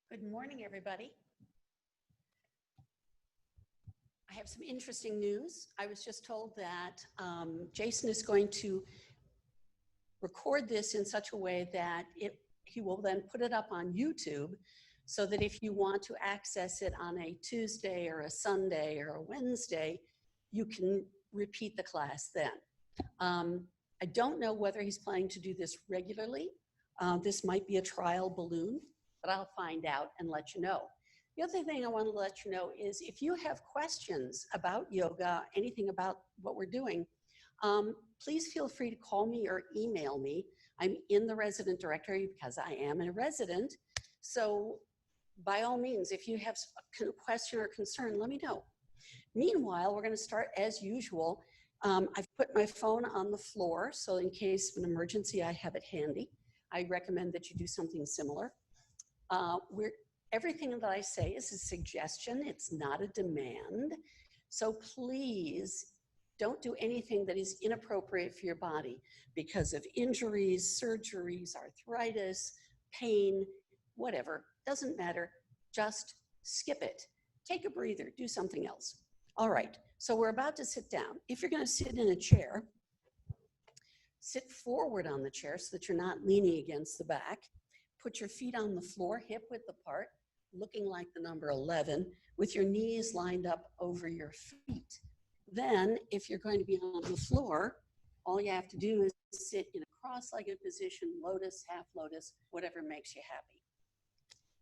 Good morning, everybody. I have some interesting news. I was just told that Jason is going to record this in such a way that he will then put it up on YouTube so that if you want to access it on a Tuesday or a Sunday or a Wednesday, you can repeat the class then. I don't know whether he's planning to do this regularly. This might be a trial balloon, but I'll find out and let you know. The other thing I want to let you know is if you have questions about yoga, anything about what we're doing, please feel free to call me or email me. I'm in the resident directory because I am a resident. So by all means, if you have a question or concern, let me know. Meanwhile, we're going to start as usual. I've put my phone on the floor, so in case of an emergency, I have it handy. I recommend that you do something similar. Everything that I say is a suggestion. It's not a demand. So please don't do anything that is inappropriate for your body because of injuries, surgeries, arthritis, pain, whatever. Doesn't matter. Just skip it. Take a breather. Do something else. All right. So we're about to sit down. If you're going to sit in a chair, sit forward on the chair so that you're not leaning against the back. Put your feet on the floor, hip width apart, looking like the number 11, with your knees lined up over your feet. Then, if you're going to be on the floor, all you have to do is sit in a cross-legged position, lotus, half lotus, whatever makes you happy.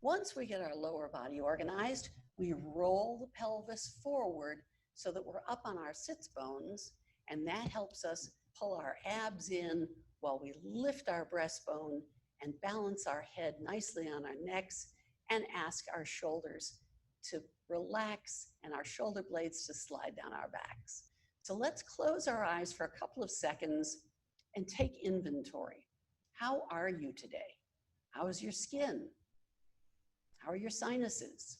Once we get our lower body organized, we roll the pelvis forward so that we're up on our sits bones, and that helps us pull our abs in while we lift our breastbone and balance our head nicely on our necks and ask our shoulders to relax and our shoulder blades to slide down our backs. So let's close our eyes for a couple of seconds and take inventory. How are you today? How is your skin? How are your sinuses?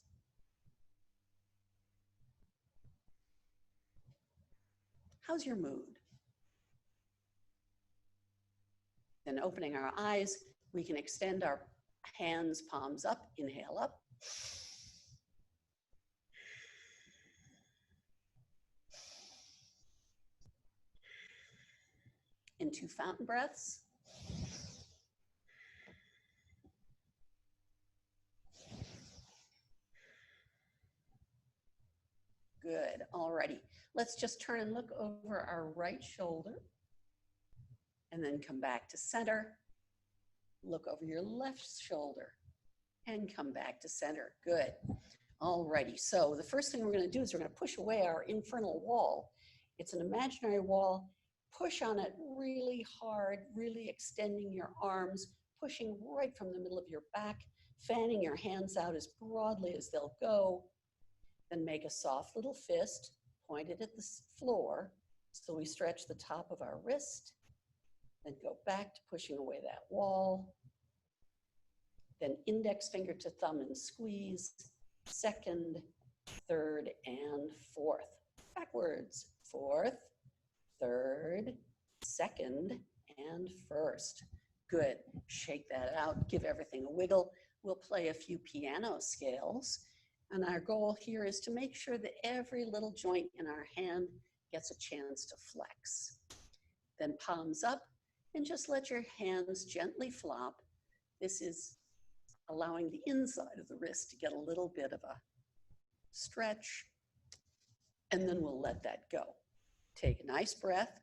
How's your mood? Then opening our eyes, we can extend our hands, palms up, inhale up. In 2 fountain breaths. Good, alrighty. Let's just turn and look over our right shoulder and then come back to center. Look over your left shoulder and come back to center. Good. Alrighty, so the first thing we're going to do is we're going to push away our infernal wall. It's an imaginary wall. Push on it really hard, really extending your arms, pushing right from the middle of your back, fanning your hands out as broadly as they'll go. Then make a soft little fist, pointed at the floor, so we stretch the top of our wrist. Then go back to pushing away that wall. Then index finger to thumb and squeeze. Second, third, and fourth. Backwards. Fourth, third, second, and first. Good. Shake that out. Give everything a wiggle. We'll play a few piano scales. And our goal here is to make sure that every little joint in our hand gets a chance to flex. Then palms up. And just let your hands gently flop. This is allowing the inside of the wrist to get a little bit of a stretch. And then we'll let that go. Take a nice breath.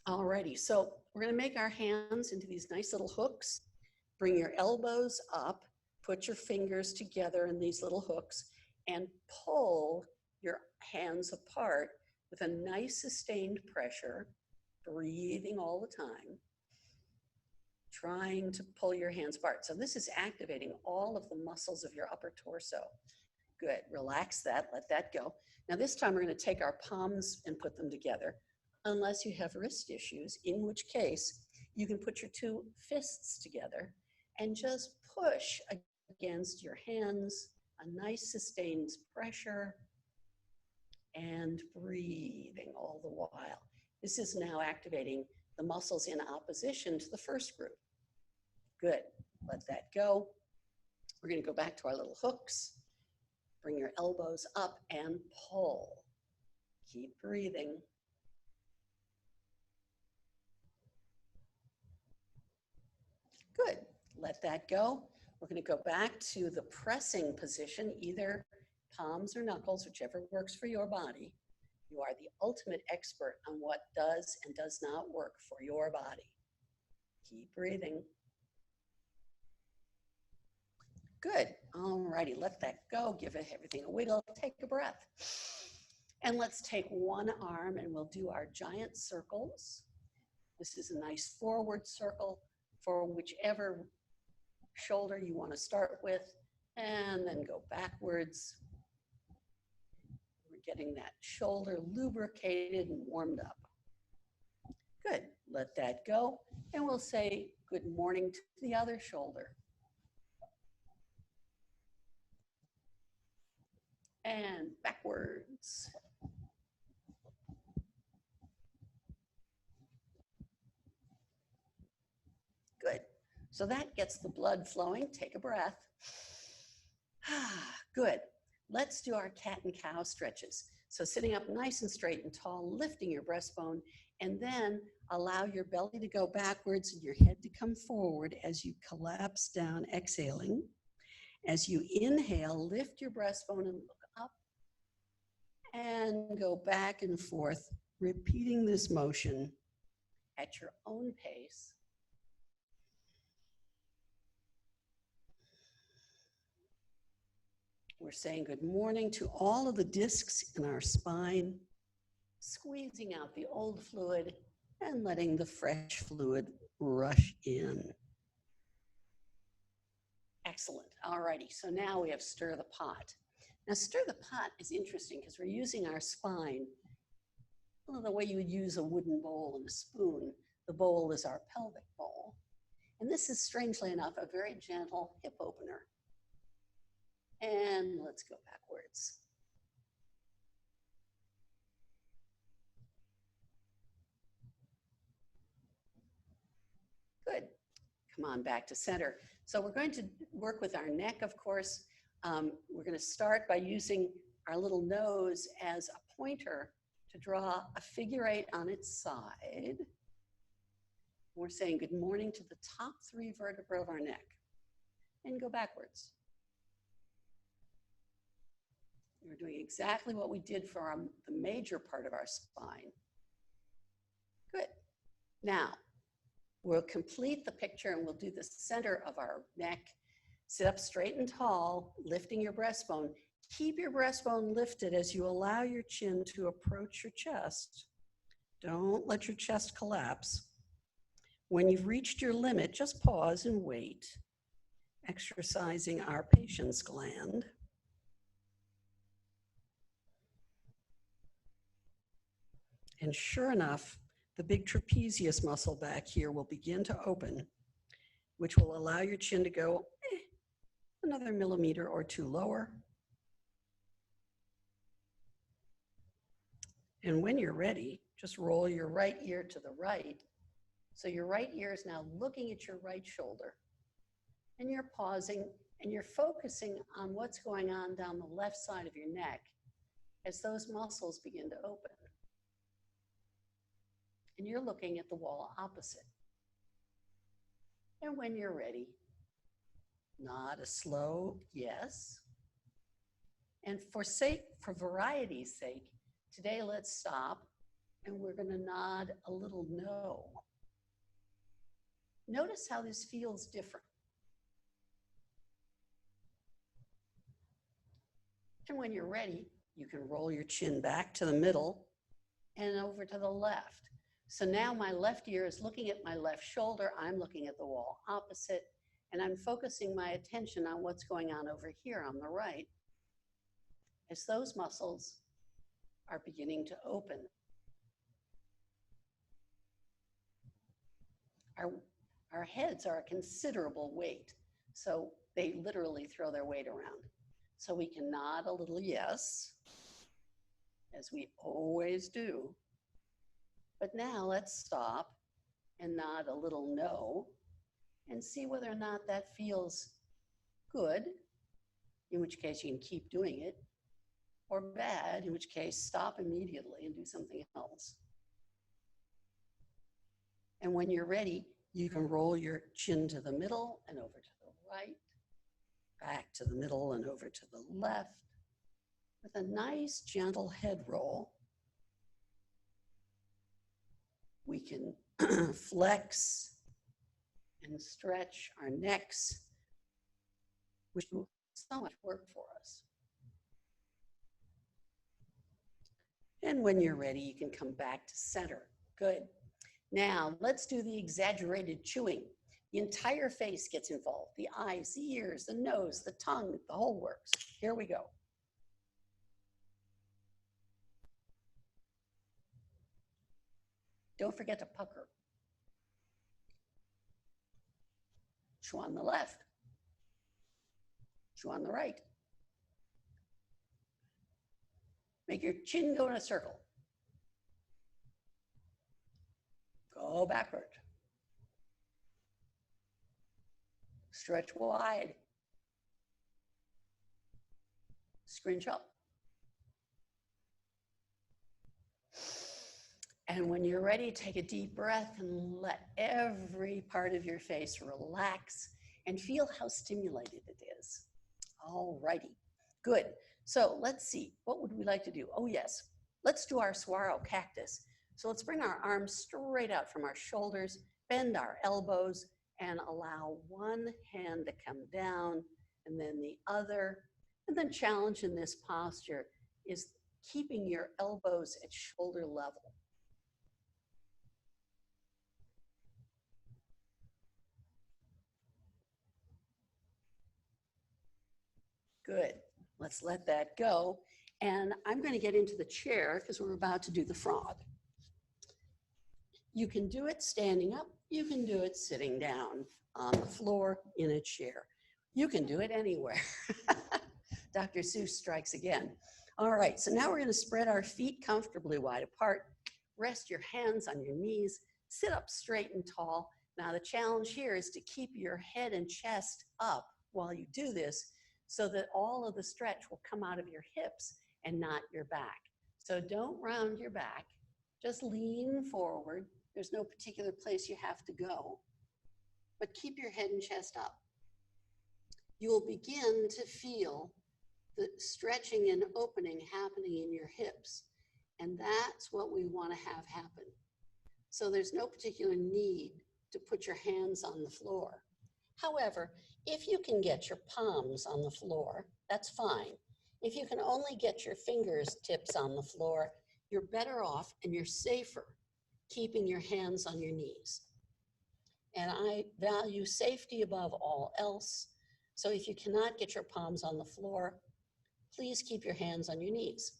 Alrighty, so we're going to make our hands into these nice little hooks. Bring your elbows up. Put your fingers together in these little hooks and pull your hands apart with a nice sustained pressure. Breathing all the time, trying to pull your hands apart. So this is activating all of the muscles of your upper torso. Good, relax that, let that go. Now this time we're going to take our palms and put them together, unless you have wrist issues, in which case you can put your 2 fists together and just push against your hands, a nice sustained pressure, and breathing all the while. This is now activating the muscles in opposition to the first group. Good, let that go. We're going to go back to our little hooks. Bring your elbows up and pull. Keep breathing. Good. Let that go. We're going to go back to the pressing position, either palms or knuckles, whichever works for your body. You are the ultimate expert on what does and does not work for your body. Keep breathing. Good. All righty, let that go. Give everything a wiggle. Take a breath. And let's take one arm and we'll do our giant circles. This is a nice forward circle for whichever shoulder you want to start with, and then go backwards. We're getting that shoulder lubricated and warmed up. Good. Let that go. And we'll say good morning to the other shoulder. And backwards. Good. So that gets the blood flowing. Take a breath. Good. Let's do our cat and cow stretches. So sitting up nice and straight and tall, lifting your breastbone, and then allow your belly to go backwards and your head to come forward as you collapse down, exhaling. As you inhale, lift your breastbone and look up and go back and forth, repeating this motion at your own pace. We're saying good morning to all of the discs in our spine, squeezing out the old fluid and letting the fresh fluid rush in. Excellent. All righty. So now we have stir the pot. Now, stir the pot is interesting because we're using our spine. Well, the way you would use a wooden bowl and a spoon, the bowl is our pelvic bowl. And this is, strangely enough, a very gentle hip opener. And let's go backwards. Good. Come on back to center. So we're going to work with our neck, of course. We're going to start by using our little nose as a pointer to draw a figure 8 on its side. We're saying good morning to the top 3 vertebrae of our neck. And go backwards. We're doing exactly what we did for the major part of our spine. Good. Now, we'll complete the picture and we'll do the center of our neck. Sit up straight and tall, lifting your breastbone. Keep your breastbone lifted as you allow your chin to approach your chest. Don't let your chest collapse. When you've reached your limit, just pause and wait, exercising our patience gland. And sure enough, the big trapezius muscle back here will begin to open, which will allow your chin to go another millimeter or 2 lower. And when you're ready, just roll your right ear to the right. So your right ear is now looking at your right shoulder. And you're pausing and you're focusing on what's going on down the left side of your neck as those muscles begin to open. And you're looking at the wall opposite. And when you're ready, nod a slow yes. And for variety's sake, today let's stop and we're going to nod a little no. Notice how this feels different. And when you're ready, you can roll your chin back to the middle and over to the left. So now my left ear is looking at my left shoulder. I'm looking at the wall opposite, and I'm focusing my attention on what's going on over here on the right as those muscles are beginning to open. Our heads are a considerable weight, so they literally throw their weight around. So we can nod a little yes, as we always do. But now let's stop and nod a little no and see whether or not that feels good, in which case you can keep doing it, or bad, in which case stop immediately and do something else. And when you're ready, you can roll your chin to the middle and over to the right, back to the middle and over to the left, with a nice gentle head roll. We can flex and stretch our necks, which will so much work for us. And when you're ready, you can come back to center. Good. Now, let's do the exaggerated chewing. The entire face gets involved. The eyes, the ears, the nose, the tongue, the whole works. Here we go. Don't forget to pucker. Chew on the left. Chew on the right. Make your chin go in a circle. Go backward. Stretch wide. Scrunch up. And when you're ready, take a deep breath and let every part of your face relax and feel how stimulated it is. All righty, good. So let's see, what would we like to do? Oh yes, let's do our saguaro cactus. So let's bring our arms straight out from our shoulders, bend our elbows, and allow one hand to come down and then the other. And then challenge in this posture is keeping your elbows at shoulder level. Good, let's let that go. And I'm going to get into the chair because we're about to do the frog. You can do it standing up, you can do it sitting down on the floor in a chair. You can do it anywhere. Dr. Seuss strikes again. All right, so now we're going to spread our feet comfortably wide apart. Rest your hands on your knees, sit up straight and tall. Now the challenge here is to keep your head and chest up while you do this, so that all of the stretch will come out of your hips and not your back. So don't round your back, just lean forward. There's no particular place you have to go, but keep your head and chest up. You will begin to feel the stretching and opening happening in your hips, and that's what we want to have happen. So there's no particular need to put your hands on the floor. However, if you can get your palms on the floor, that's fine. If you can only get your fingertips on the floor, you're better off and you're safer keeping your hands on your knees. And I value safety above all else. So if you cannot get your palms on the floor, please keep your hands on your knees.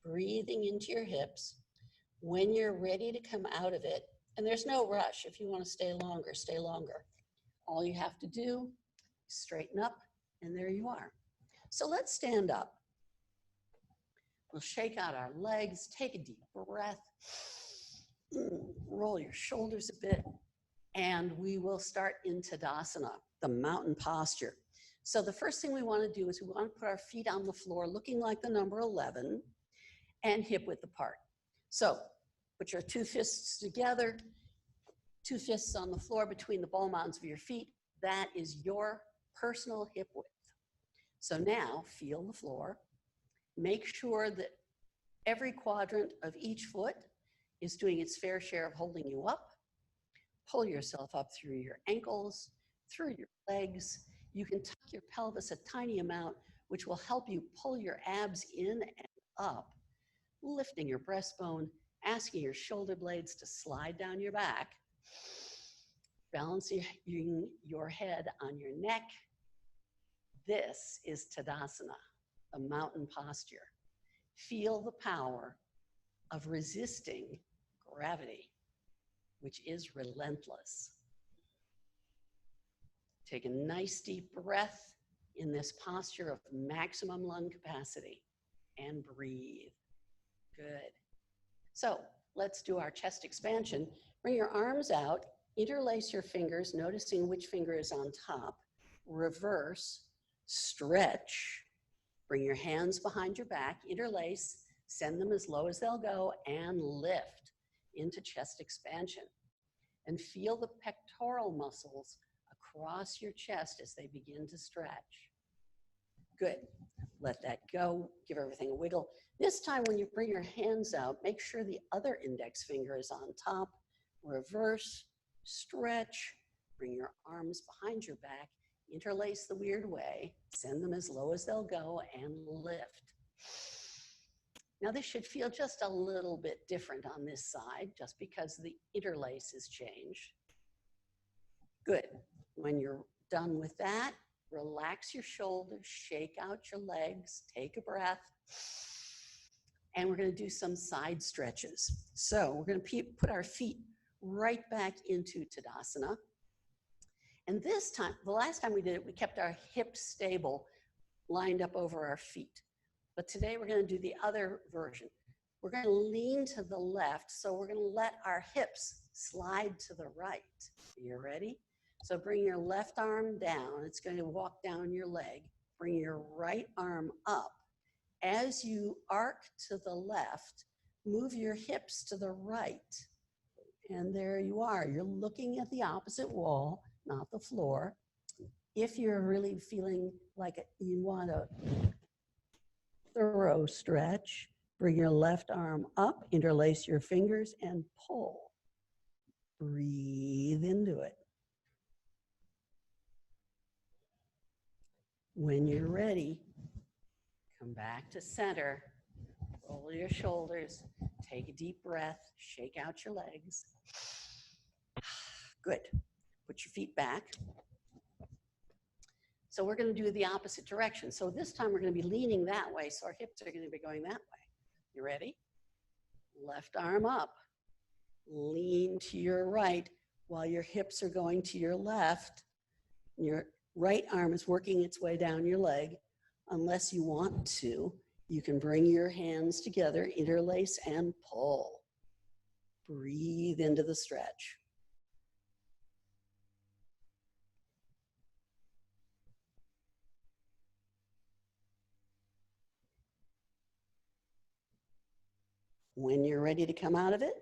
Breathing into your hips. When you're ready to come out of it, and there's no rush. If you want to stay longer, stay longer. All you have to do, straighten up, and there you are. So let's stand up. We'll shake out our legs, take a deep breath, roll your shoulders a bit, and we will start in Tadasana, the mountain posture. So the first thing we want to do is we want to put our feet on the floor looking like the number 11 and hip width apart. So put your two fists together, two fists on the floor between the ball mounds of your feet. That is your personal hip width. So now feel the floor. Make sure that every quadrant of each foot is doing its fair share of holding you up. Pull yourself up through your ankles, through your legs. You can tuck your pelvis a tiny amount, which will help you pull your abs in and up, lifting your breastbone, asking your shoulder blades to slide down your back, balancing your head on your neck. This is Tadasana, a mountain posture. Feel the power of resisting gravity, which is relentless. Take a nice deep breath in this posture of maximum lung capacity and breathe. Good. So let's do our chest expansion. Bring your arms out, interlace your fingers, noticing which finger is on top. Reverse, Stretch. Bring your hands behind your back, interlace, send them as low as they'll go, and lift into chest expansion. And feel the pectoral muscles across your chest as they begin to stretch. Good. Let that go. Give everything a wiggle. This time when you bring your hands out, make sure the other index finger is on top. Reverse, stretch, bring your arms behind your back, interlace the weird way, send them as low as they'll go, and lift. Now this should feel just a little bit different on this side, just because the interlace has changed. Good. When you're done with that, relax your shoulders, shake out your legs, take a breath, and we're going to do some side stretches. So we're going to put our feet right back into Tadasana. And this time, the last time we did it, we kept our hips stable, lined up over our feet. But today we're going to do the other version. We're going to lean to the left, so we're going to let our hips slide to the right. Are you ready? So bring your left arm down. It's going to walk down your leg. Bring your right arm up. As you arc to the left, move your hips to the right. And there you are. You're looking at the opposite wall, not the floor. If you're really feeling like you want a thorough stretch, bring your left arm up, interlace your fingers, and pull. Breathe into it. When you're ready, come back to center, roll your shoulders, take a deep breath, shake out your legs. Good. Put your feet back. So we're going to do the opposite direction. So this time we're going to be leaning that way, so our hips are going to be going that way. You ready? Left arm up. Lean to your right while your hips are going to your left. Your right arm is working its way down your leg. Unless you want to, you can bring your hands together, interlace, and pull. Breathe into the stretch. When you're ready to come out of it,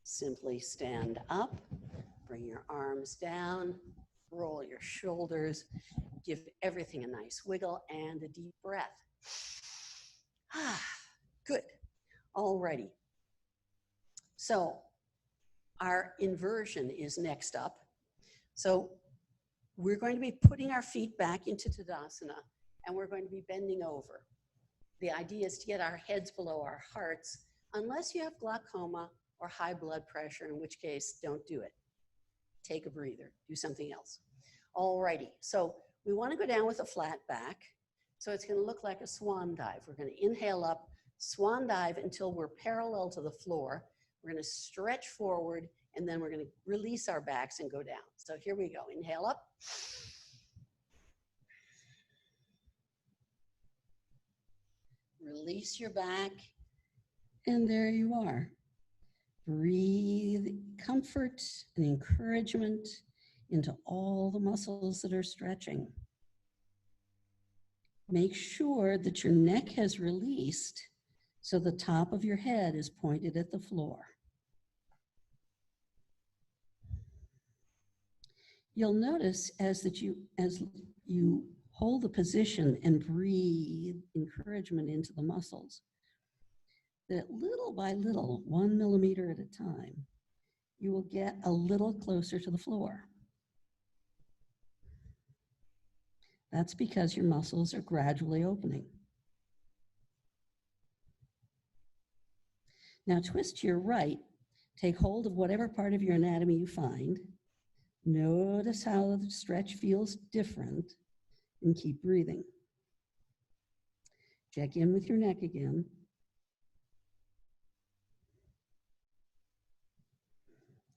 simply stand up, bring your arms down, roll your shoulders, give everything a nice wiggle and a deep breath. Good. Alrighty. So our inversion is next up. So we're going to be putting our feet back into Tadasana, and we're going to be bending over. The idea is to get our heads below our hearts, unless you have glaucoma or high blood pressure, in which case, don't do it. Take a breather, do something else. Alrighty, so we want to go down with a flat back. So it's going to look like a swan dive. We're going to inhale up, swan dive until we're parallel to the floor. We're going to stretch forward, and then we're going to release our backs and go down. So here we go. Inhale up. Release your back. And there you are. Breathe comfort and encouragement into all the muscles that are stretching. Make sure that your neck has released so the top of your head is pointed at the floor. You'll notice as you hold the position and breathe encouragement into the muscles, that little by little, 1 millimeter at a time, you will get a little closer to the floor. That's because your muscles are gradually opening. Now twist to your right, take hold of whatever part of your anatomy you find. Notice how the stretch feels different, and keep breathing. Check in with your neck again.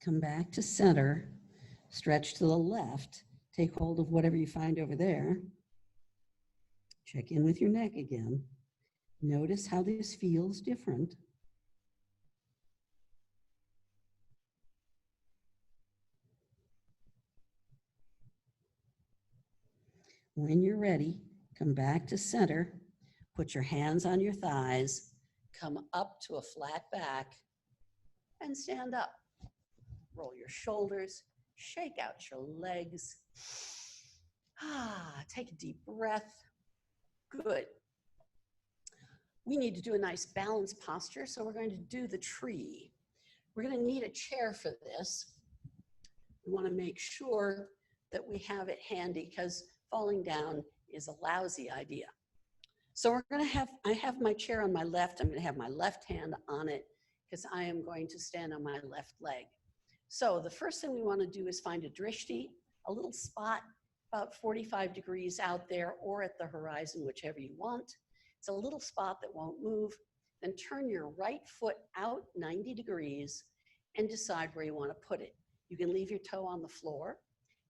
Come back to center, stretch to the left, take hold of whatever you find over there. Check in with your neck again. Notice how this feels different. When you're ready, Come back to center. Put your hands on your thighs. Come up to a flat back and stand up. Roll your shoulders. Shake out your legs. Take a deep breath. Good. We need to do a nice balance posture, so we're going to do the tree. We're going to need a chair for this. We want to make sure that we have it handy because falling down is a lousy idea. So I have my chair on my left. I'm going to have my left hand on it because I am going to stand on my left leg. So the first thing we want to do is find a drishti, a little spot about 45 degrees out there or at the horizon, whichever you want. It's a little spot that won't move. Then turn your right foot out 90 degrees and decide where you want to put it. You can leave your toe on the floor.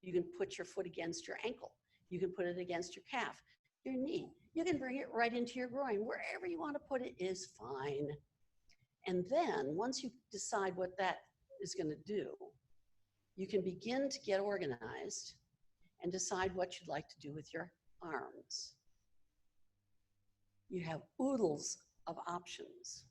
You can put your foot against your ankle. You can put it against your calf, your knee. You can bring it right into your groin. Wherever you want to put it is fine. And then once you decide what that is going to do, you can begin to get organized and decide what you'd like to do with your arms. You have oodles of options.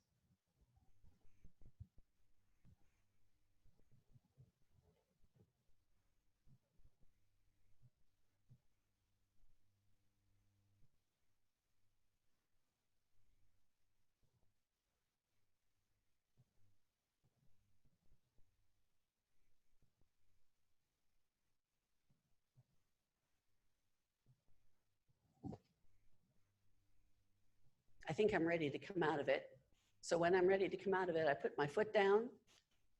I think I'm ready to come out of it. So when I'm ready to come out of it, I put my foot down,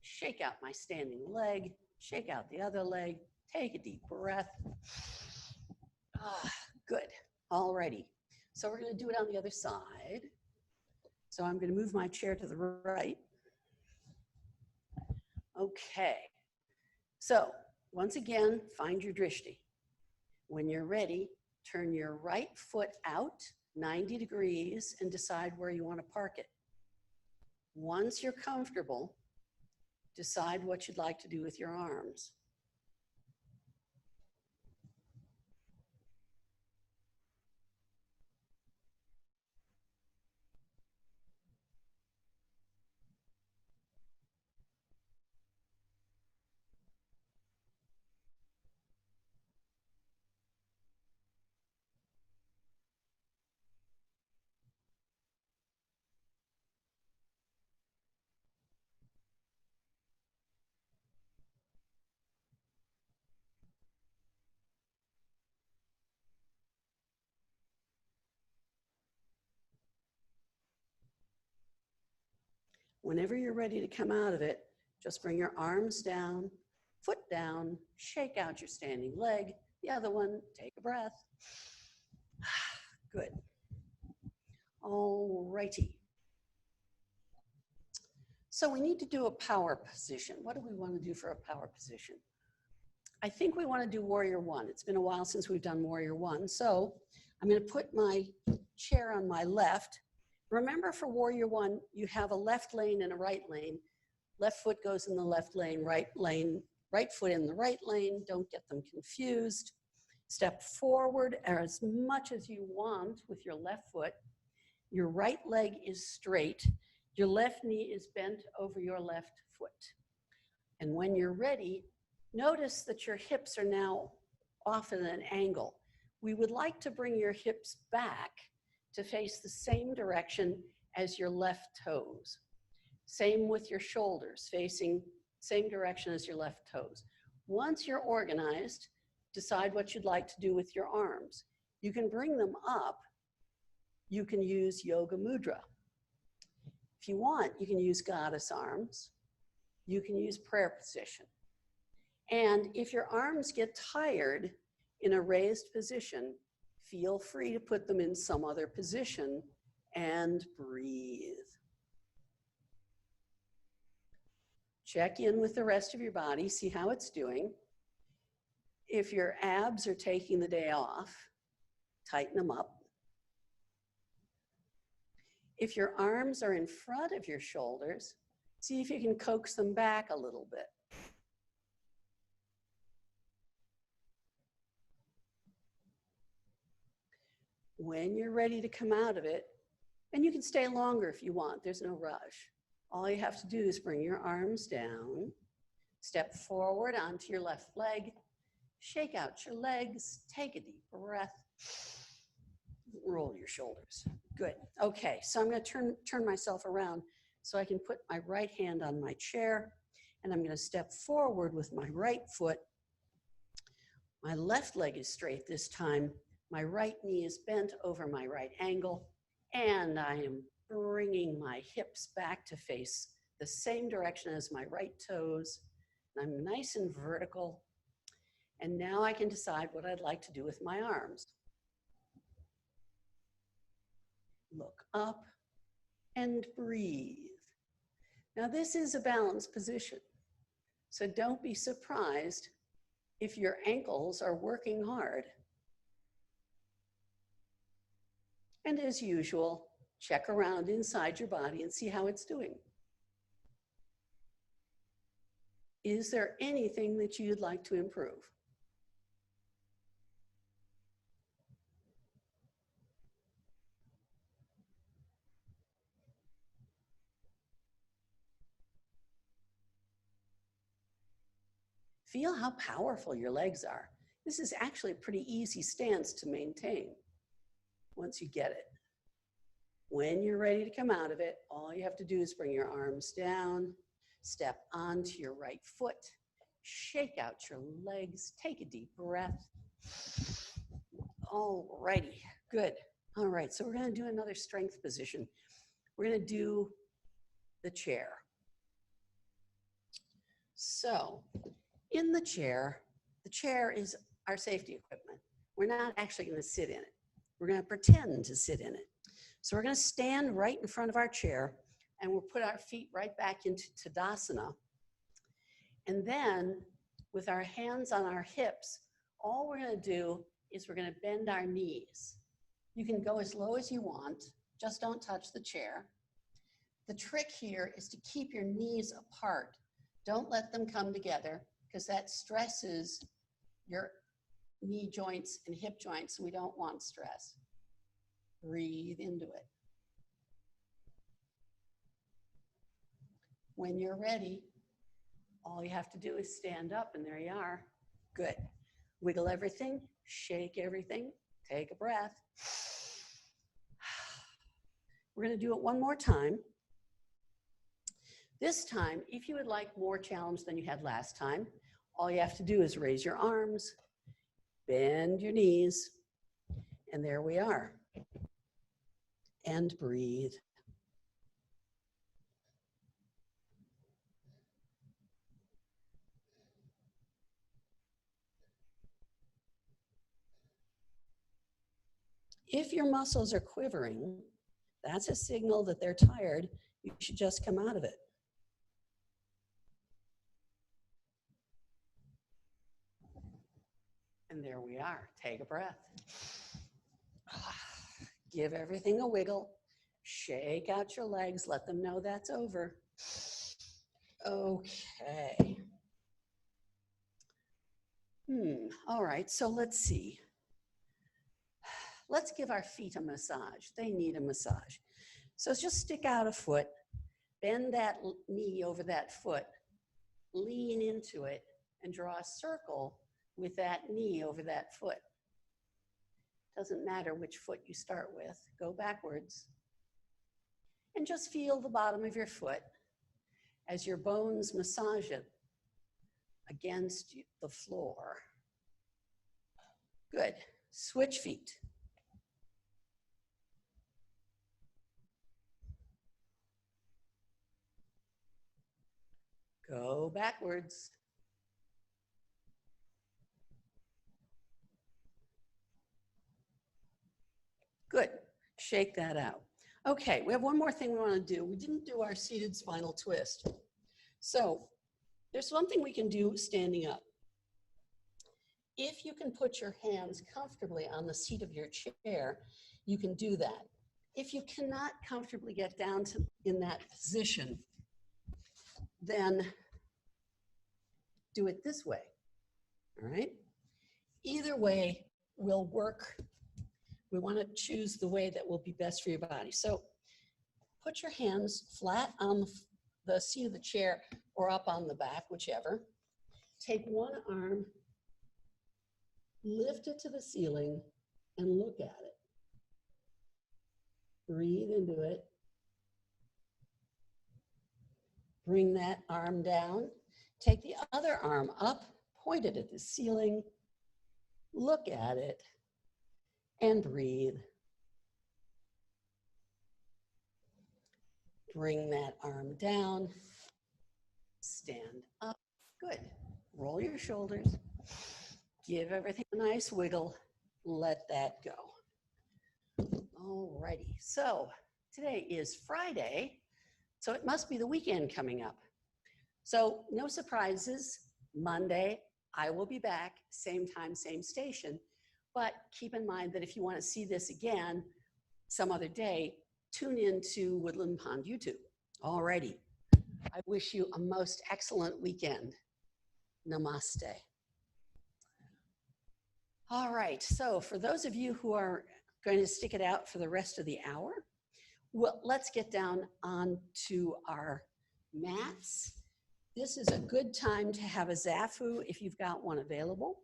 shake out my standing leg, shake out the other leg, take a deep breath. Good, alrighty. So we're gonna do it on the other side. So I'm gonna move my chair to the right. Okay, so once again, find your drishti. When you're ready, turn your right foot out 90 degrees and decide where you want to park it. Once you're comfortable, decide what you'd like to do with your arms. Whenever you're ready to come out of it, just bring your arms down, foot down, shake out your standing leg, the other one, take a breath. Good. All righty. So we need to do a power position. What do we want to do for a power position? I think we want to do warrior one. It's been a while since we've done warrior one. So I'm going to put my chair on my left. Remember, for warrior one, you have a left lane and a right lane. Left foot goes in the left lane, right foot in the right lane. Don't get them confused. Step forward as much as you want with your left foot. Your right leg is straight. Your left knee is bent over your left foot. And when you're ready, notice that your hips are now off at an angle. We would like to bring your hips back to face the same direction as your left toes. Same with your shoulders, facing same direction as your left toes. Once you're organized, decide what you'd like to do with your arms. You can bring them up. You can use yoga mudra. If you want, you can use goddess arms. You can use prayer position. And if your arms get tired in a raised position, feel free to put them in some other position and breathe. Check in with the rest of your body, see how it's doing. If your abs are taking the day off, tighten them up. If your arms are in front of your shoulders, see if you can coax them back a little bit. When you're ready to come out of it, and you can stay longer if you want, there's no rush. All you have to do is bring your arms down, step forward onto your left leg, shake out your legs, take a deep breath, roll your shoulders. Good. Okay, so I'm going to turn myself around so I can put my right hand on my chair, and I'm going to step forward with my right foot. My left leg is straight this time. My right knee is bent over my right ankle, and I am bringing my hips back to face the same direction as my right toes. I'm nice and vertical. And now I can decide what I'd like to do with my arms. Look up and breathe. Now this is a balanced position, so don't be surprised if your ankles are working hard. And as usual, check around inside your body and see how it's doing. Is there anything that you'd like to improve? Feel how powerful your legs are. This is actually a pretty easy stance to maintain once you get it. When you're ready to come out of it, all you have to do is bring your arms down, step onto your right foot, shake out your legs, take a deep breath. All righty, good. All right, so we're going to do another strength position. We're going to do the chair. So in the chair is our safety equipment. We're not actually going to sit in it. We're going to pretend to sit in it. So we're going to stand right in front of our chair, and we'll put our feet right back into Tadasana. And then with our hands on our hips, all we're going to do is we're going to bend our knees. You can go as low as you want, just don't touch the chair. The trick here is to keep your knees apart. Don't let them come together, because that stresses your knee joints and hip joints, and we don't want stress. Breathe into it. When you're ready, all you have to do is stand up, and there you are. Good. Wiggle everything, shake everything, take a breath. We're going to do it one more time. This time, if you would like more challenge than you had last time, all you have to do is raise your arms, bend your knees, and there we are. And breathe. If your muscles are quivering, that's a signal that they're tired. You should just come out of it. And there we are. Take a breath. Give everything a wiggle. Shake out your legs. Let them know that's over. Okay. All right, so let's see. Let's give our feet a massage. They need a massage. So just stick out a foot, bend that knee over that foot, lean into it, and draw a circle with that knee over that foot. Doesn't matter which foot you start with. Go backwards. And just feel the bottom of your foot as your bones massage it against the floor. Good. Switch feet. Go backwards. Good. Shake that out. Okay, we have one more thing we want to do. We didn't do our seated spinal twist. So there's one thing we can do standing up. If you can put your hands comfortably on the seat of your chair, you can do that. If you cannot comfortably get down in that position, then do it this way, all right? Either way will work We want to choose the way that will be best for your body. So put your hands flat on the seat of the chair or up on the back, whichever. Take one arm, lift it to the ceiling, and look at it. Breathe into it. Bring that arm down. Take the other arm up, point it at the ceiling, look at it, and breathe. Bring that arm down, stand up. Good. Roll your shoulders. Give everything a nice wiggle. Let that go. Alrighty, so today is Friday, so it must be the weekend coming up. So no surprises. Monday, I will be back, same time, same station. But keep in mind that if you want to see this again some other day, tune in to Woodland Pond YouTube. Alrighty. I wish you a most excellent weekend. Namaste. All right, so for those of you who are going to stick it out for the rest of the hour, well, let's get down onto our mats. This is a good time to have a zafu if you've got one available.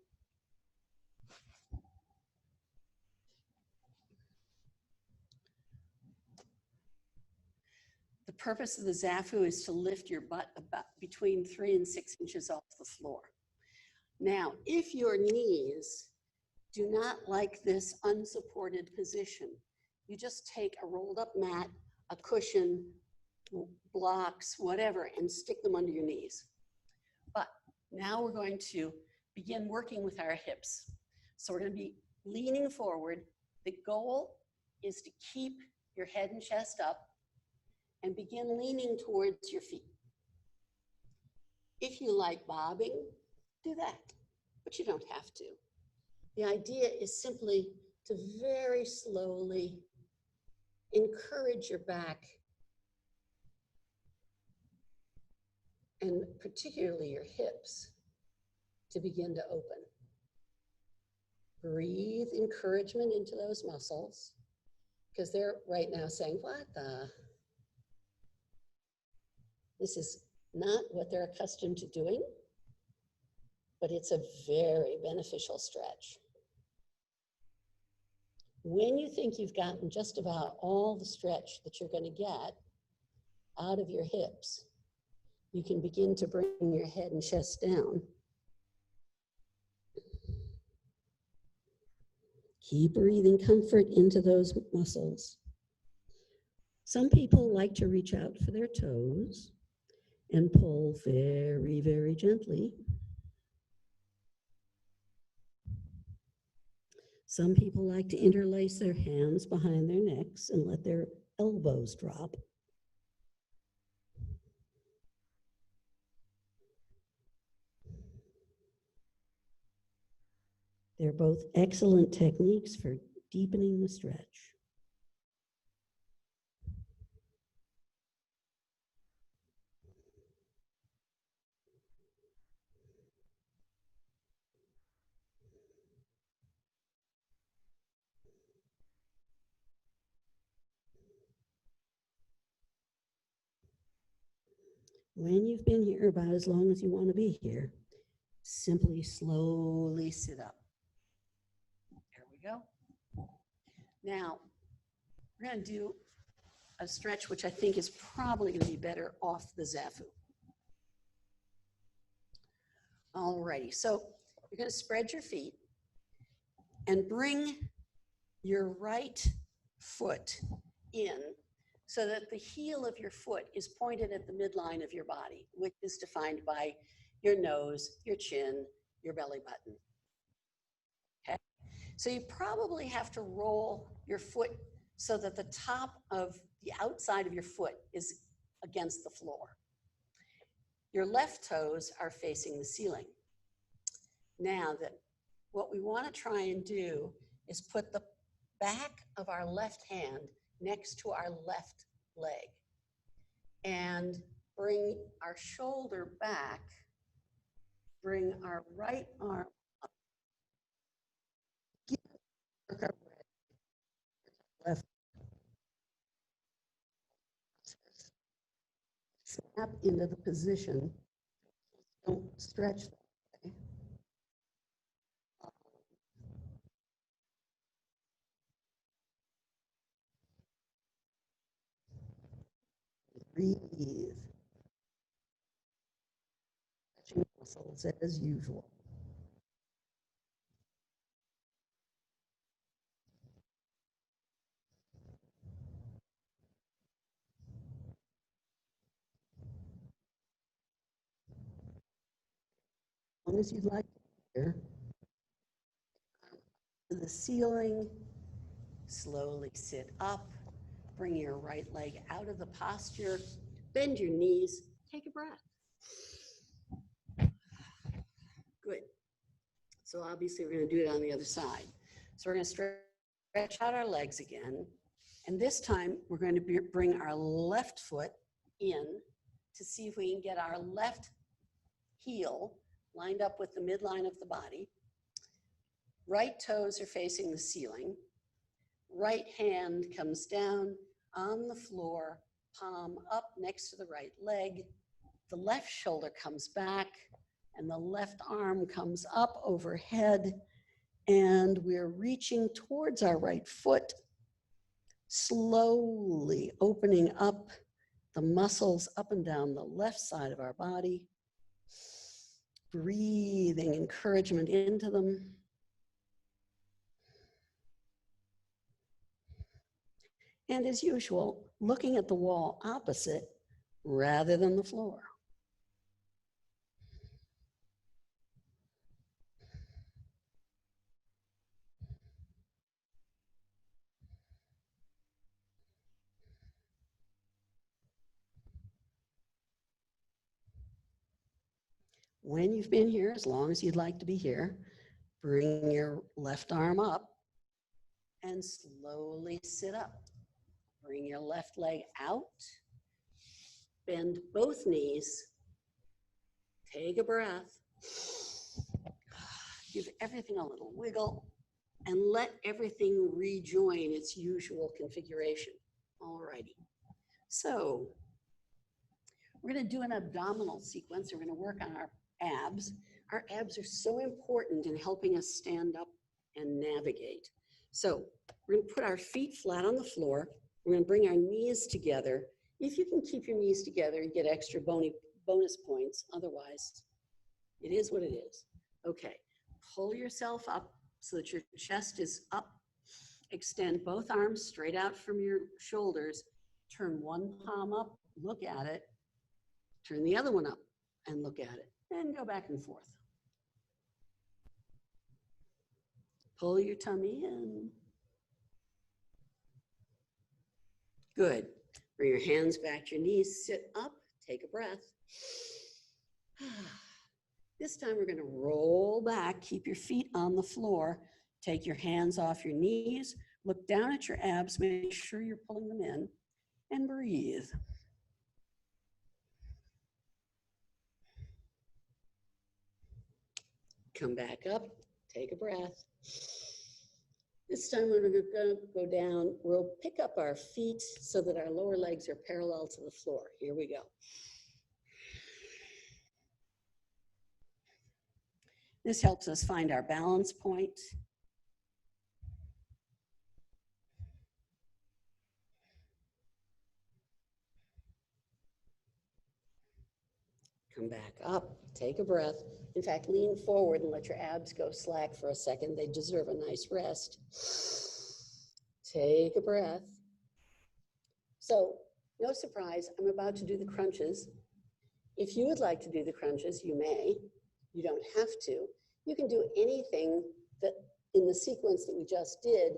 The purpose of the zafu is to lift your butt about between 3 and 6 inches off the floor. Now, if your knees do not like this unsupported position, you just take a rolled up mat, a cushion, blocks, whatever, and stick them under your knees. But now we're going to begin working with our hips. So we're going to be leaning forward. The goal is to keep your head and chest up and begin leaning towards your feet. If you like bobbing, do that, but you don't have to. The idea is simply to very slowly encourage your back and particularly your hips to begin to open. Breathe encouragement into those muscles because they're right now saying, what the? This is not what they're accustomed to doing, but it's a very beneficial stretch. When you think you've gotten just about all the stretch that you're going to get out of your hips, you can begin to bring your head and chest down. Keep breathing comfort into those muscles. Some people like to reach out for their toes and pull very, very gently. Some people like to interlace their hands behind their necks and let their elbows drop. They're both excellent techniques for deepening the stretch. When you've been here about as long as you want to be here, simply slowly sit up. There we go. Now, we're going to do a stretch which I think is probably going to be better off the zafu. Alrighty, so you're going to spread your feet and bring your right foot in so that the heel of your foot is pointed at the midline of your body, which is defined by your nose, your chin, your belly button. Okay? So you probably have to roll your foot so that the top of the outside of your foot is against the floor. Your left toes are facing the ceiling. Now, what we want to try and do is put the back of our left hand next to our left leg and bring our shoulder back, bring our right arm up. snap into the position. Don't stretch that way. Breathe. Stretching muscles as usual. As long as you'd like here. To the ceiling, slowly sit up, bring your right leg out of the posture, bend your knees, take a breath. Good. So obviously we're going to do it on the other side. So we're going to stretch out our legs again. And this time we're going to bring our left foot in to see if we can get our left heel lined up with the midline of the body. Right toes are facing the ceiling. Right hand comes down on the floor, palm up next to the right leg. The left shoulder comes back and the left arm comes up overhead, and we're reaching towards our right foot, slowly opening up the muscles up and down the left side of our body, breathing encouragement into them. And as usual, looking at the wall opposite rather than the floor. When you've been here, as long as you'd like to be here, bring your left arm up and slowly sit up. Bring your left leg out. Bend both knees. Take a breath. Give everything a little wiggle and let everything rejoin its usual configuration. All righty. So we're going to do an abdominal sequence. We're going to work on our abs. Our abs are so important in helping us stand up and navigate. So we're going to put our feet flat on the floor. We're going to bring our knees together. If you can keep your knees together, you get extra bonus points. Otherwise, it is what it is. Okay, pull yourself up so that your chest is up. Extend both arms straight out from your shoulders. Turn one palm up, look at it. Turn the other one up and look at it. And go back and forth. Pull your tummy in. Good. Bring your hands back to your knees, sit up, take a breath. This time we're going to roll back, keep your feet on the floor, take your hands off your knees, look down at your abs, make sure you're pulling them in, and breathe. Come back up, take a breath. This time we're going to go down. We'll pick up our feet so that our lower legs are parallel to the floor. Here we go. This helps us find our balance point. Come back up, take a breath. In fact, lean forward and let your abs go slack for a second. They deserve a nice rest. Take a breath. So, no surprise, I'm about to do the crunches. If you would like to do the crunches, you may. You don't have to. You can do anything that in the sequence that we just did,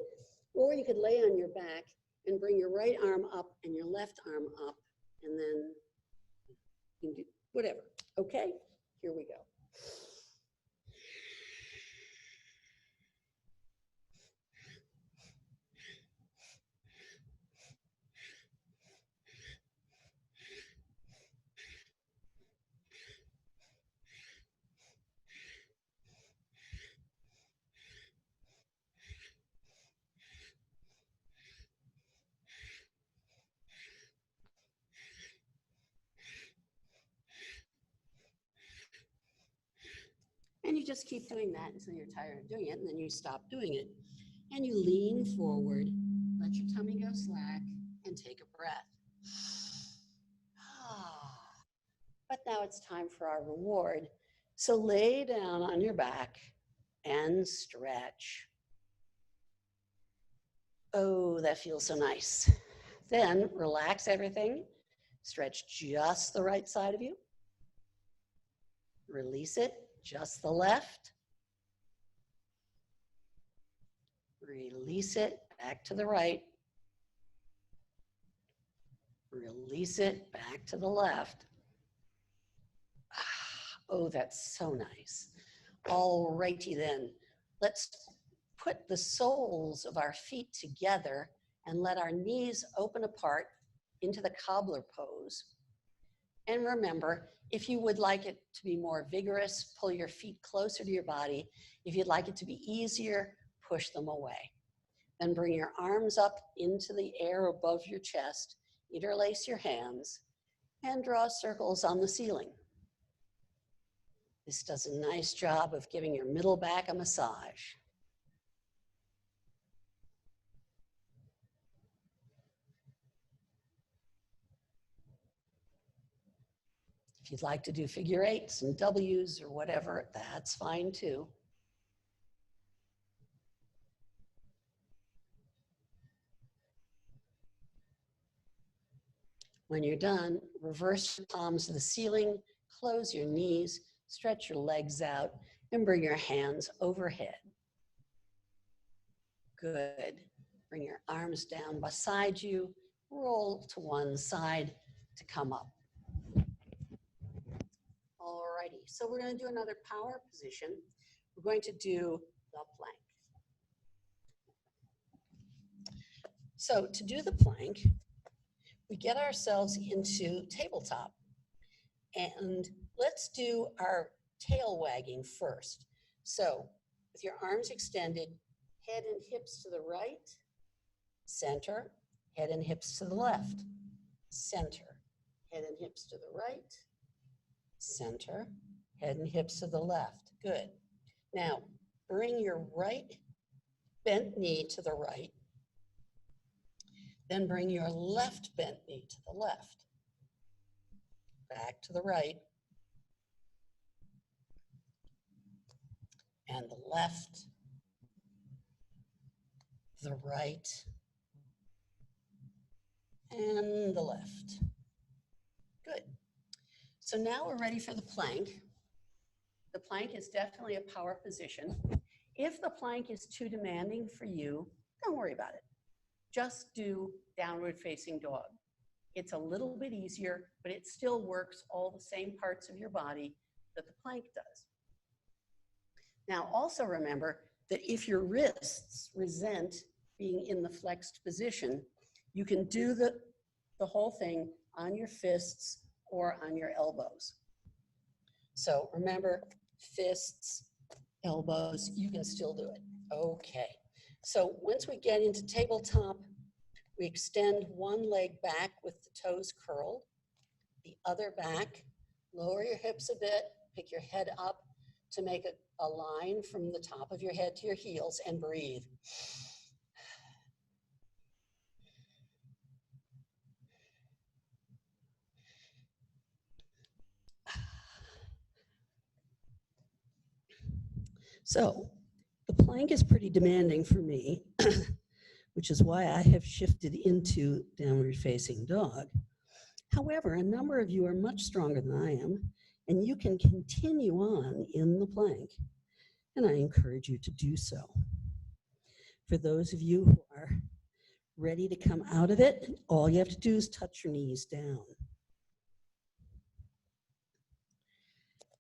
or you could lay on your back and bring your right arm up and your left arm up, and then you can do whatever. Okay, here we go. just keep doing that until you're tired of doing it, and then you stop doing it. And you lean forward, let your tummy go slack, and take a breath. But now it's time for our reward. So lay down on your back and stretch. Oh, that feels so nice. Then relax everything. Stretch just the right side of you. Release it, just the left. Release it, back to the right. Release it, back to the left. Oh, that's so nice. All righty then. Let's put the soles of our feet together and let our knees open apart into the cobbler pose. And remember, if you would like it to be more vigorous, pull your feet closer to your body. If you'd like it to be easier, push them away. Then bring your arms up into the air above your chest, interlace your hands, and draw circles on the ceiling. This does a nice job of giving your middle back a massage. If you'd like to do figure eights and W's or whatever, that's fine too. When you're done, reverse your palms to the ceiling, close your knees, stretch your legs out, and bring your hands overhead. Good. Bring your arms down beside you, roll to one side to come up. Alrighty, so we're going to do another power position. We're going to do the plank. So to do the plank, we get ourselves into tabletop. And let's do our tail wagging first. So with your arms extended, head and hips to the right, center, head and hips to the left, center, head and hips to the right, center, head and hips to the left. Good. Now, bring your right bent knee to the right, then bring your left bent knee to the left. Back to the right, and the left, the right, and the left. Good. So now we're ready for the plank. The plank is definitely a power position. If the plank is too demanding for you, don't worry about it. Just do downward facing dog. It's a little bit easier, but it still works all the same parts of your body that the plank does. Now, also remember that if your wrists resent being in the flexed position, you can do the whole thing on your fists or on your elbows. So remember, fists, elbows, you can still do it. Okay. So once we get into tabletop, we extend one leg back with the toes curled, the other back, lower your hips a bit, pick your head up to make a line from the top of your head to your heels, and breathe. So the plank is pretty demanding for me, which is why I have shifted into downward facing dog. However, a number of you are much stronger than I am, and you can continue on in the plank, and I encourage you to do so. For those of you who are ready to come out of it, all you have to do is touch your knees down.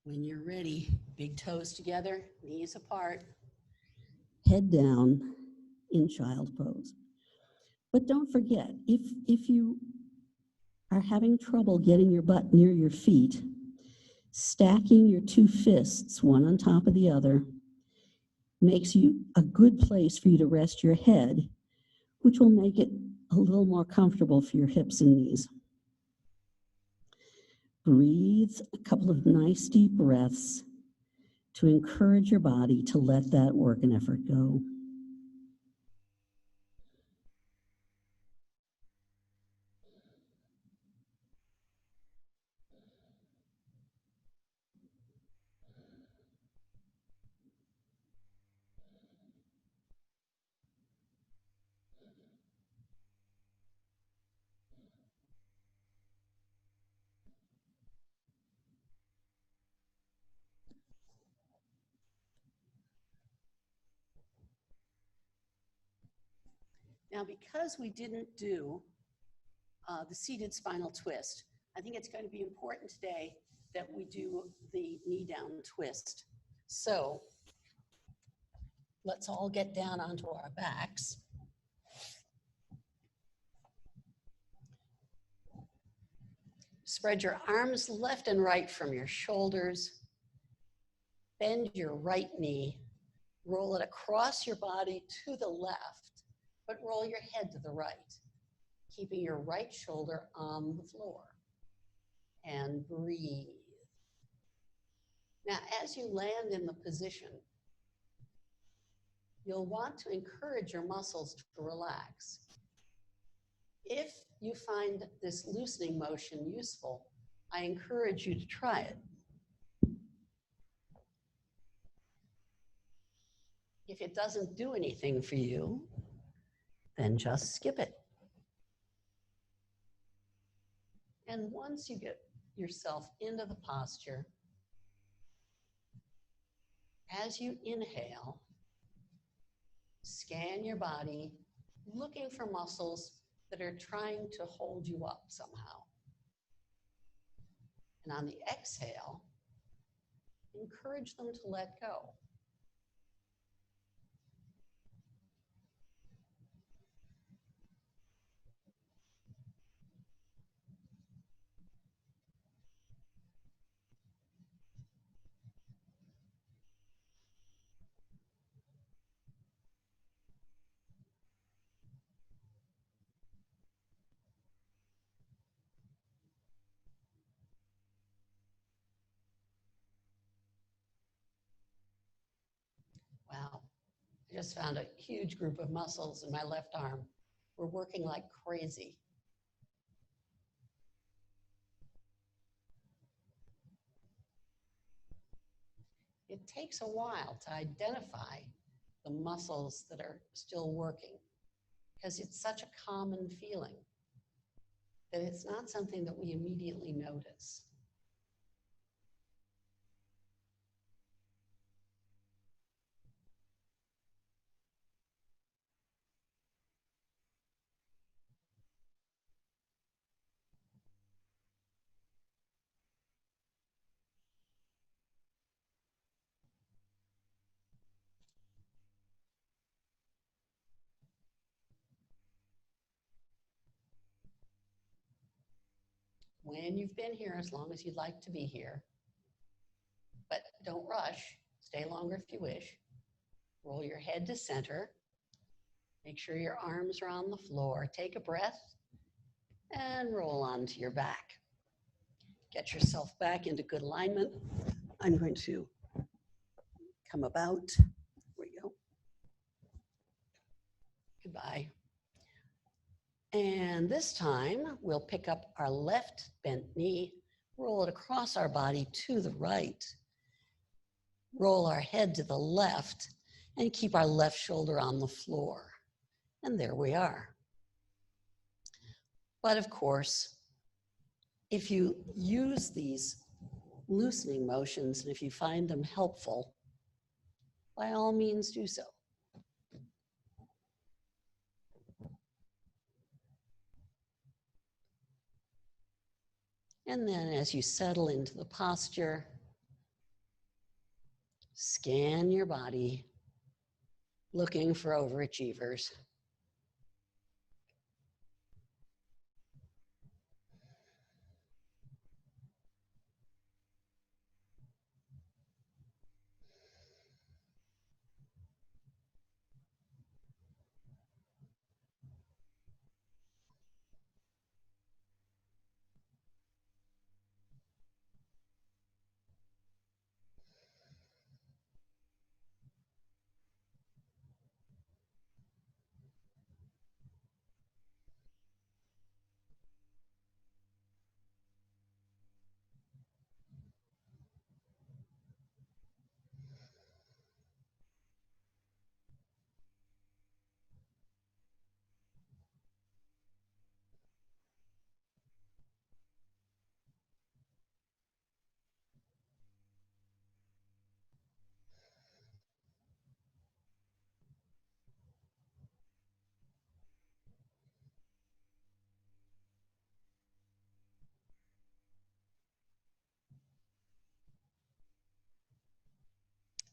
When you're ready, big toes together, knees apart, head down in child pose. But don't forget, if you are having trouble getting your butt near your feet, stacking your two fists, one on top of the other, makes you a good place for you to rest your head, which will make it a little more comfortable for your hips and knees. Breathe a couple of nice deep breaths to encourage your body to let that work and effort go. Now, because we didn't do the seated spinal twist, I think it's going to be important today that we do the knee down twist. So let's all get down onto our backs. Spread your arms left and right from your shoulders. Bend your right knee. Roll it across your body to the left, but roll your head to the right, keeping your right shoulder on the floor. And breathe. Now, as you land in the position, you'll want to encourage your muscles to relax. If you find this loosening motion useful, I encourage you to try it. If it doesn't do anything for you, then just skip it. And once you get yourself into the posture, as you inhale, scan your body, looking for muscles that are trying to hold you up somehow. And on the exhale, encourage them to let go. Wow, I just found a huge group of muscles in my left arm. We're working like crazy. It takes a while to identify the muscles that are still working because it's such a common feeling that it's not something that we immediately notice. When you've been here, as long as you'd like to be here, but don't rush, stay longer if you wish. Roll your head to center. Make sure your arms are on the floor. Take a breath and roll onto your back. Get yourself back into good alignment. I'm going to come about. Here we go. Goodbye. And this time, we'll pick up our left bent knee, roll it across our body to the right, roll our head to the left, and keep our left shoulder on the floor. And there we are. But of course, if you use these loosening motions and if you find them helpful, by all means do so. And then as you settle into the posture, scan your body, looking for overachievers.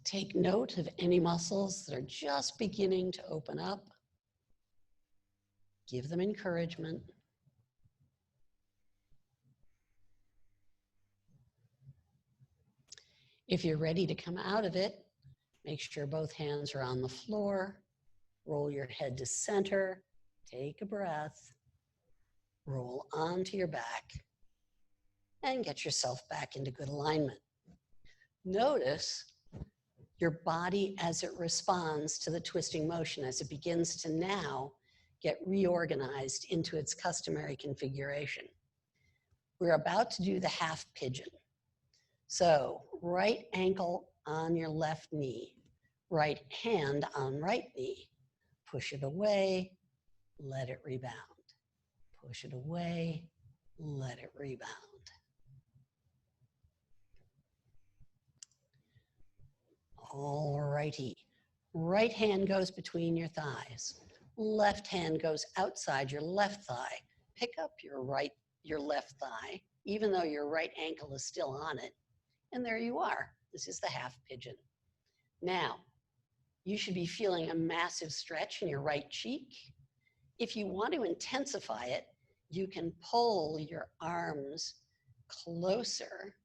Take note of any muscles that are just beginning to open up. Give them encouragement. If you're ready to come out of it, make sure both hands are on the floor. Roll your head to center. Take a breath. Roll onto your back and get yourself back into good alignment. Notice your body as it responds to the twisting motion, as it begins to now get reorganized into its customary configuration. We're about to do the half pigeon. So right ankle on your left knee, right hand on right knee. Push it away, let it rebound. Push it away, let it rebound. All righty. Right hand goes between your thighs. Left hand goes outside your left thigh. Pick up your left thigh, even though your right ankle is still on it. And there you are. This is the half pigeon. Now, you should be feeling a massive stretch in your right cheek. If you want to intensify it, you can pull your arms closer.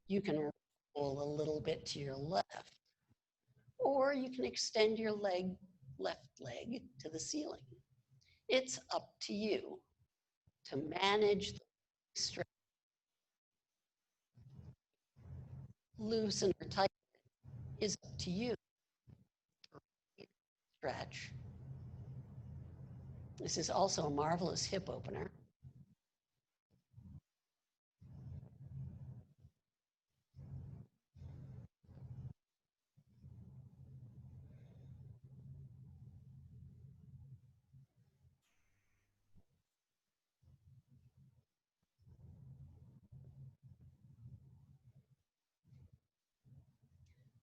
You can roll a little bit to your left, or you can extend your left leg to the ceiling. It's up to you to manage the stretch. Loosen or tighten is up to you. Stretch. This is also a marvelous hip opener.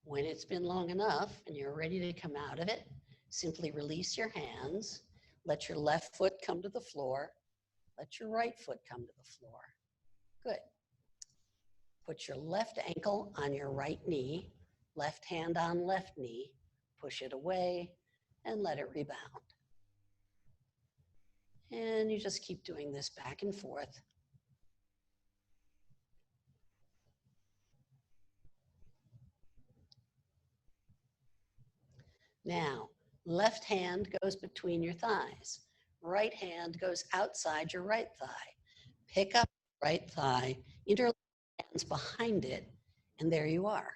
When it's been long enough and you're ready to come out of it, simply release your hands. Let your left foot come to the floor. Let your right foot come to the floor. Good. Put your left ankle on your right knee, left hand on left knee, push it away and let it rebound. And you just keep doing this back and forth. Now, left hand goes between your thighs. Right hand goes outside your right thigh. Pick up right thigh, interlace hands behind it, and there you are.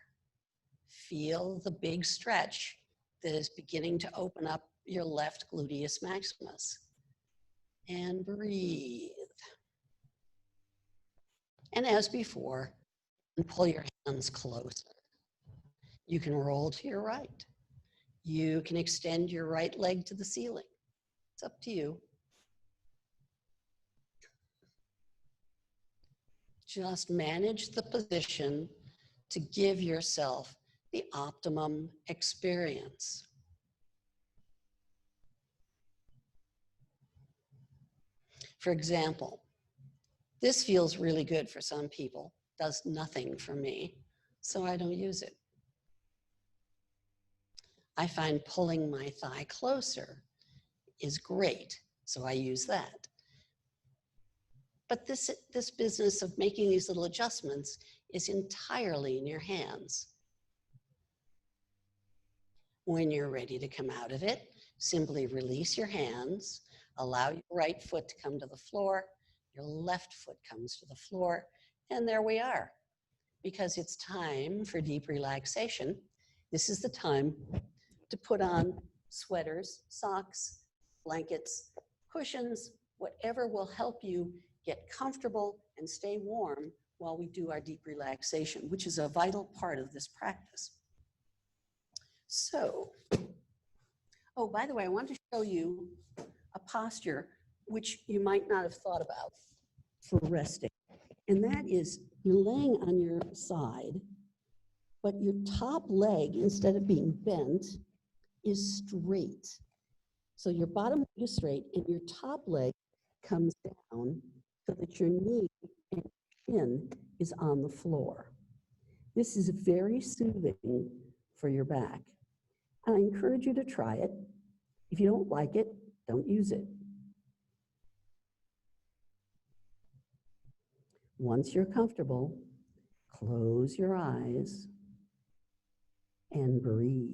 Feel the big stretch that is beginning to open up your left gluteus maximus. And breathe. And as before, pull your hands closer. You can roll to your right. You can extend your right leg to the ceiling. It's up to you. Just manage the position to give yourself the optimum experience. For example, this feels really good for some people, does nothing for me, so I don't use it. I find pulling my thigh closer is great, so I use that. But this business of making these little adjustments is entirely in your hands. When you're ready to come out of it, simply release your hands, allow your right foot to come to the floor, your left foot comes to the floor, and there we are. Because it's time for deep relaxation, this is the time to put on sweaters, socks, blankets, cushions, whatever will help you get comfortable and stay warm while we do our deep relaxation, which is a vital part of this practice. So, oh, by the way, I want to show you a posture which you might not have thought about for resting. And that is you're laying on your side, but your top leg, instead of being bent, is straight. So your bottom leg is straight and your top leg comes down so that your knee and chin is on the floor. This is very soothing for your back. And I encourage you to try it. If you don't like it, don't use it. Once you're comfortable, close your eyes and breathe.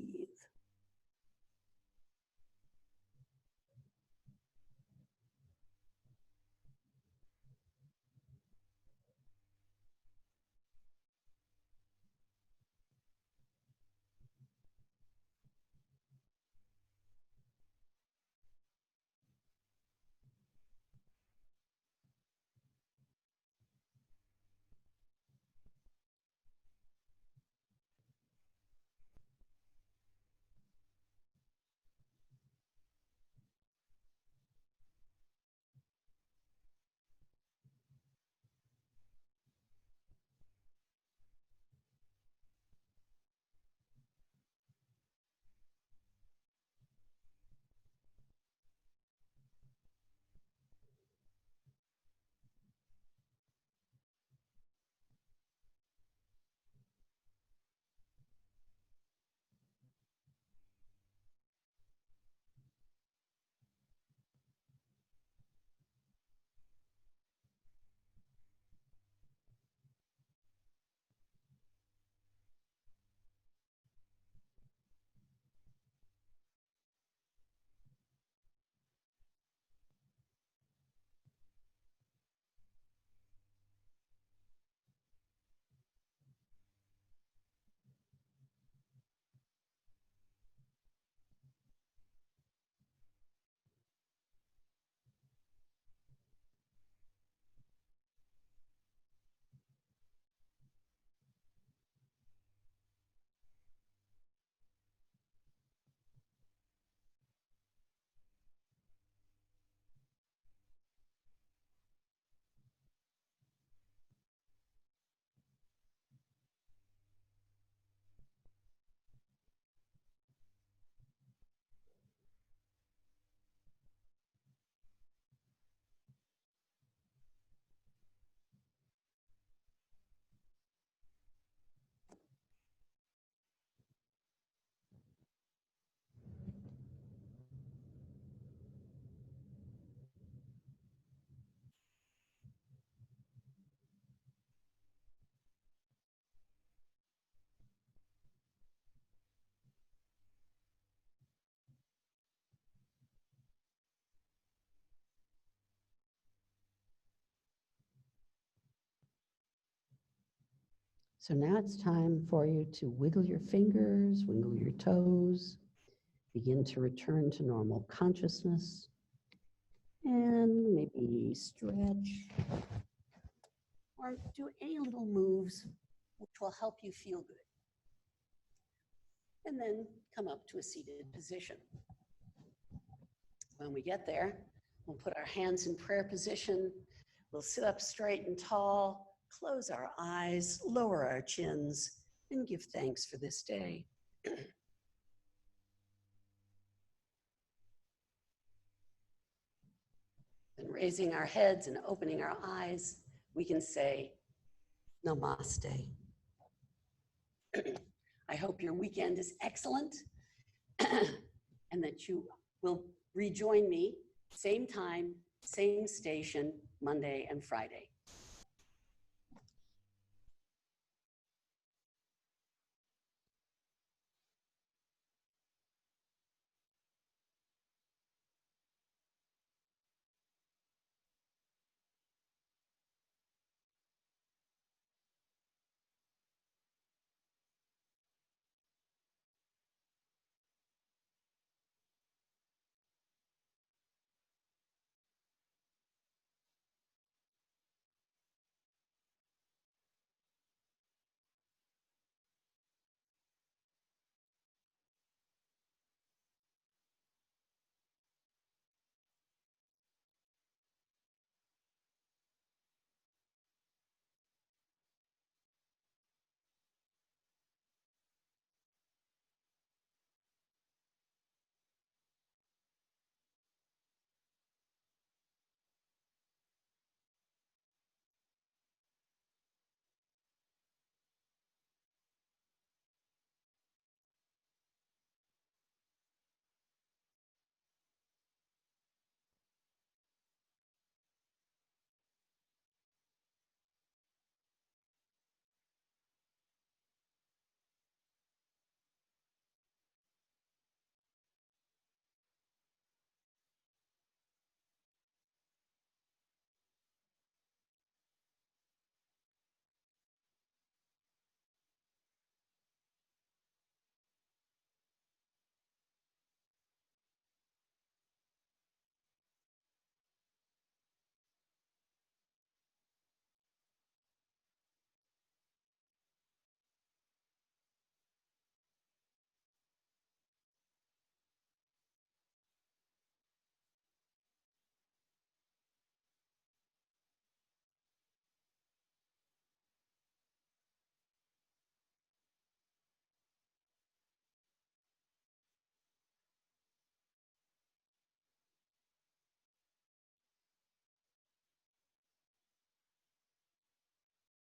So now it's time for you to wiggle your fingers, wiggle your toes, begin to return to normal consciousness, and maybe stretch or do any little moves which will help you feel good. And then come up to a seated position. When we get there, we'll put our hands in prayer position. We'll sit up straight and tall, close our eyes, lower our chins, and give thanks for this day. And raising our heads and opening our eyes, we can say, Namaste. I hope your weekend is excellent and that you will rejoin me, same time, same station, Monday and Friday.